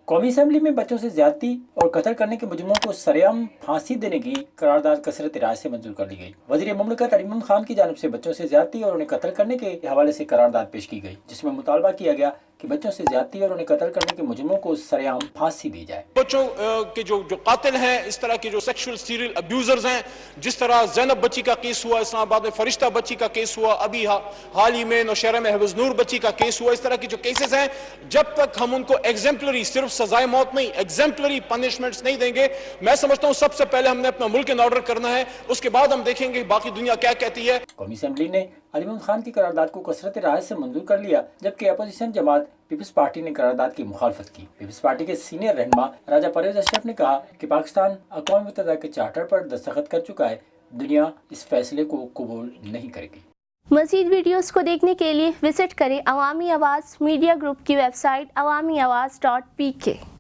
قومی اسمبلی میں بچوں سے زیادتی اور قتل کرنے کے مجرموں کو سرعام پھانسی دینے کی قرارداد کثرت رائے سے منظور کر لی گئی۔ وزیر مملکت علی محمد خان کی جانب سے بچوں سے زیادتی اور انہیں قتل کرنے کے حوالے سے قرارداد پیش کی گئی، جس میں مطالبہ کیا گیا کہ بچوں سے زیادتی اور انہیں قتل کرنے کے مجرموں کو سرعام پھانسی دی جائے۔ بچوں کے جو قاتل ہیں، اس طرح کے جو سیکشول سیریل ابیوزرز ہیں، جس طرح زینب بچی کا کیس ہوا، اسلام آباد میں فرشتہ بچی کا کیس ہوا، ابھی حال ہی میں نوشہرہ میں حفظ نور بچی کا کیس ہوا، اس طرح کی جو کیسز ہیں، جب تک ہم ان کو ایگزمپلری، صرف سزائے موت نہیں، ایگزمپلری پنشمنٹس نہیں دیں گے، میں سمجھتا ہوں سب سے پہلے ہم نے اپنا ملک ان آرڈر کرنا ہے، اس کے بعد ہم دیکھیں گے باقی دنیا کیا کہتی ہے۔ قومی اسمبلی نے علی محمد خان کی قرارداد کو کثرت رائے سے منظور کر لیا، جبکہ اپوزیشن جماعت پیپلز پارٹی نے قرارداد کی مخالفت کی۔ پیپلز پارٹی کے سینئر رہنما راجہ پرویز اشرف نے کہا کہ پاکستان اقوام متحدہ کے چارٹر پر دستخط کر چکا ہے، دنیا اس فیصلے کو قبول نہیں کرے گی۔ مزید ویڈیوز کو دیکھنے کے لیے وزٹ کریں عوامی آواز میڈیا گروپ کی ویب سائٹ awamiawaz.pk۔